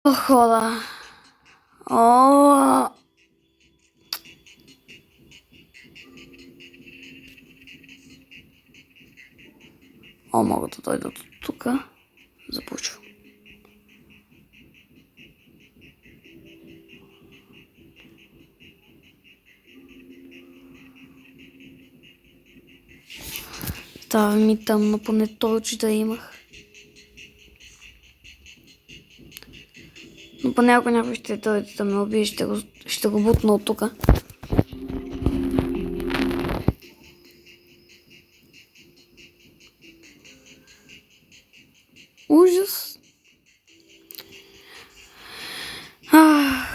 Хора. О, мога да дойдат от тук. Започвам. Става ми тъмно, поне торч да имах. Но понякога някой ще дойде да ме убие, ще го бутна от тук. Ужас!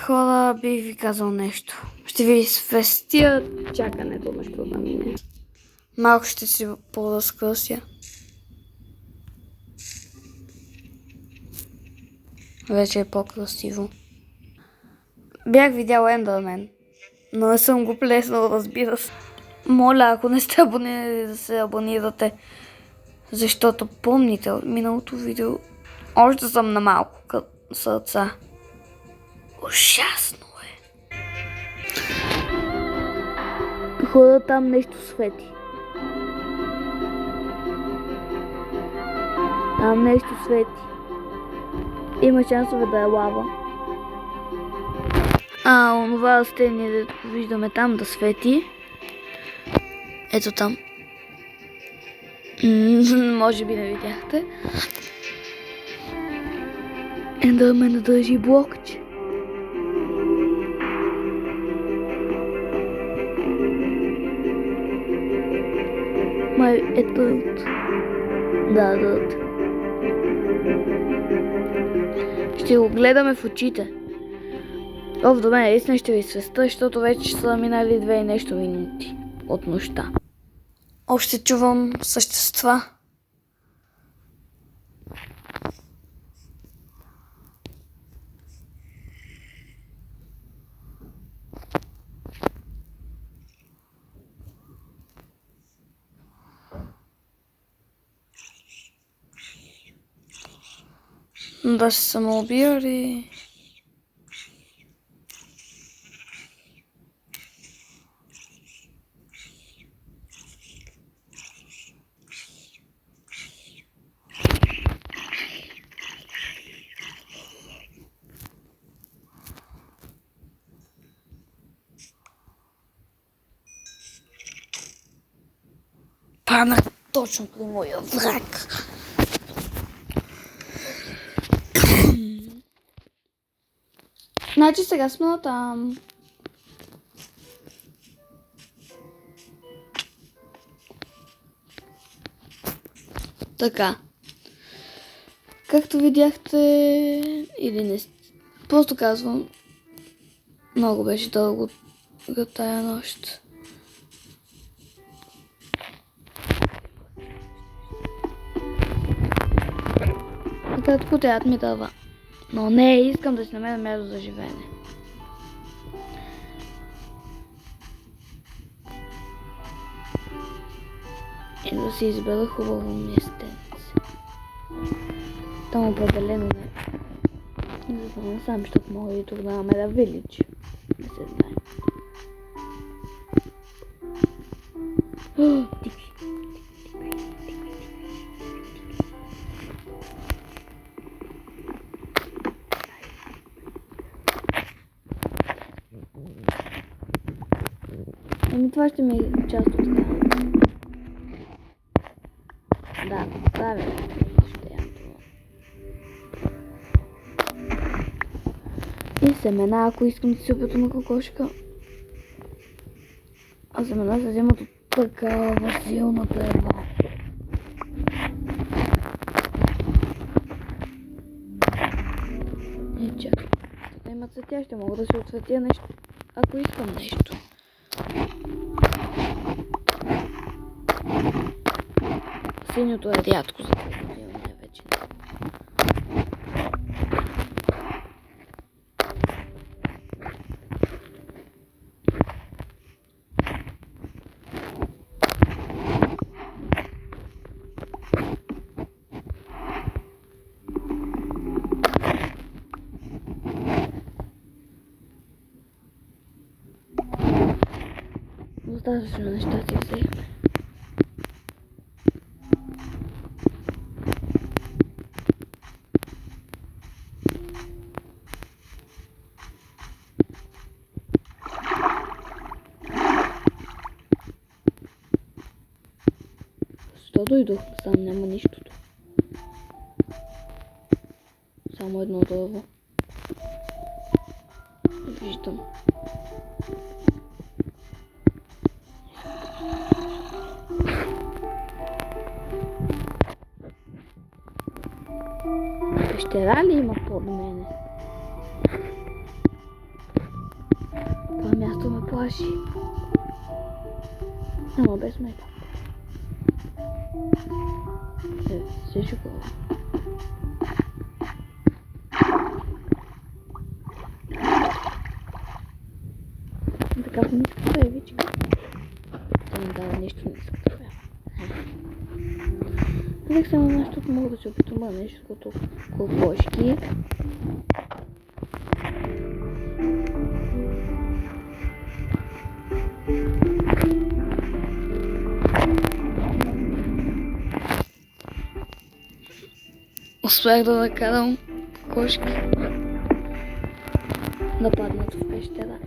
Хора, бих ви казал нещо. Ще ви свестя чакането нещо да мине. Малко ще си поразкъся. Вече е по-красиво. Бях видял Ендърмен, но не съм го плеснал, разбира се. Моля, ако не сте абонирали, да се абонирате, защото помните от миналото видео, още съм на малко сърца. Ужасно е. Хора, там нещо свети. Там нещо свети. Има шансове да е лава. Онова растение, да виждаме там да свети. Ето там. Може би не видяхте. Ендърмен държи блокче. Май е дърт. Да, дърт. Ще го гледаме в очите. Добре, наистина ще ви свеста, защото вече са минали 2 и нещо минути от нощта. Още чувам същества. Да се самоубили. Паднах точно при моя враг. Значи сега сме на там. Така. Както видяхте, или не, просто казвам, много беше дълго тая нощ. Кратко трябва ми дава. Но не, искам да си намеря място за живеене. И да си избера хубаво местенце. Там определено не. Не знам сам, защото мога и тук да намеря вилидж. Не се знае. Тикви. Това ще ми е част от това. Да, го правя. Ще я това. И семена, ако искам да си опитам на кокошка. А семена се вземат от такава силна трева. И чакай. Тук има цветя, ще мога да си отцветя нещо, ако искам нещо. Синьото е рядко за това вече. достатъчно неща си взехме. Защо дойдох? Сам няма нищото. Само едно дърво. Виждам. Пещера ли има под мене? Това място ме плаши. Ама без мека. Всичко. Така в ниската е вичка. Да не дава нищо ниската. Взех само нещо, мога да се опитам нещо като кокошки. Успях да накарам кокошки да паднат в пещера.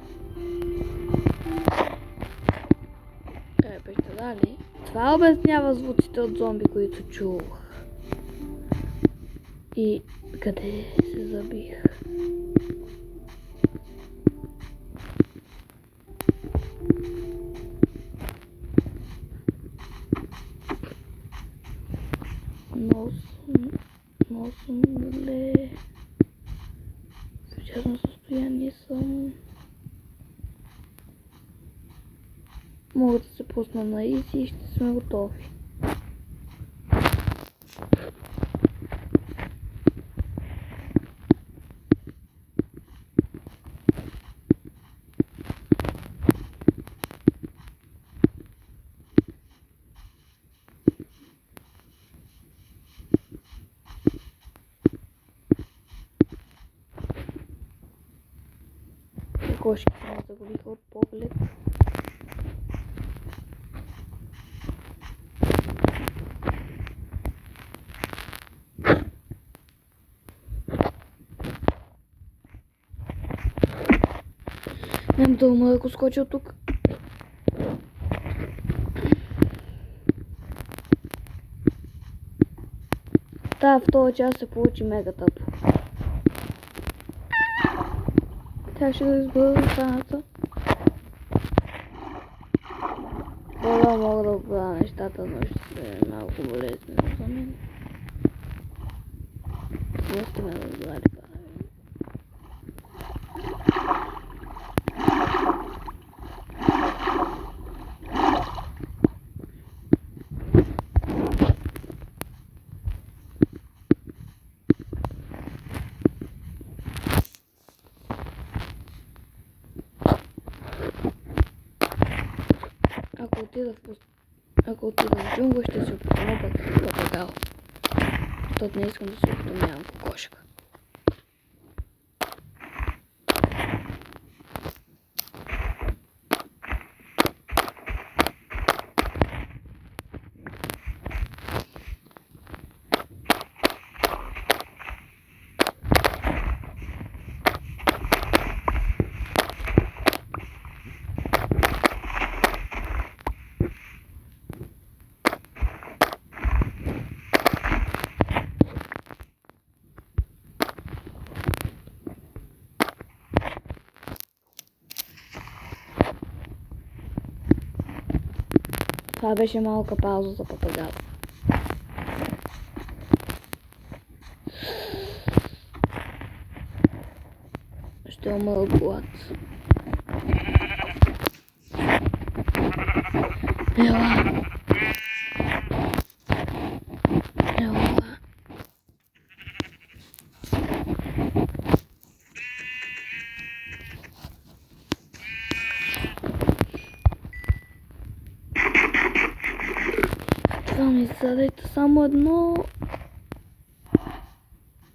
Пещера ли? Това обяснява звуците от зомби, които чух. И къде се забих? Но съм зле. В честно състояние съм. Мога да се пусна на изи и ще сме готови. Кошки ме загубиха от поглед. Няма да умра, ако скоча от тук. В този час се получи мега тъпо. Тя ще да избъда останата. Да, мога да оправя нещата, но ще се е малко болезнено за мен. Не сте ме разбрали правилно. Ако отида в джунгла, ще се опитам папагал. Защото не искам да се опитам кокошка. Това беше малка пауза за папагал. Ще умра от глад. Ела. Това ми задайте само едно.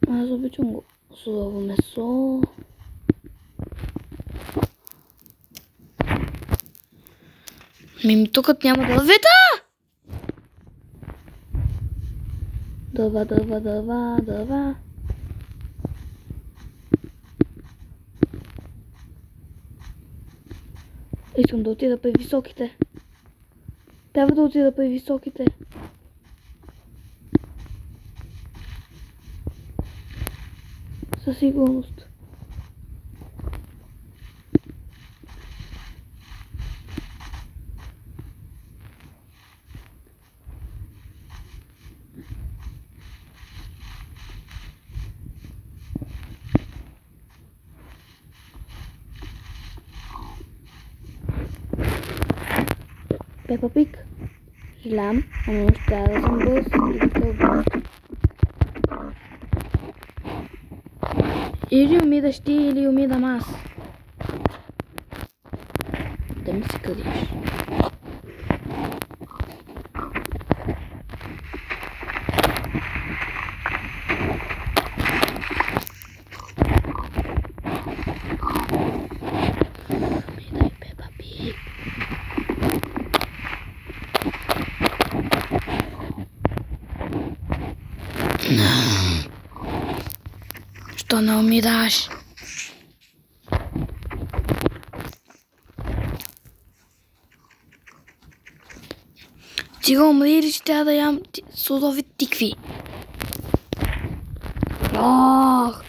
Аз обичам го сурово месо. Тук няма дървета! Дърва. Искам да отида при високите. Трябва да отида при високите. Със сигурност. Пепа Пиг. Съжалявам, ама ще трябва да съм бърз и да те убия. Или умираш ти, или умирам аз. Да ми се къдеш. Умирай, Пепа Пиг. Що не умираш? Ти го умри или ще трябва да ям сурови тикви? Ох!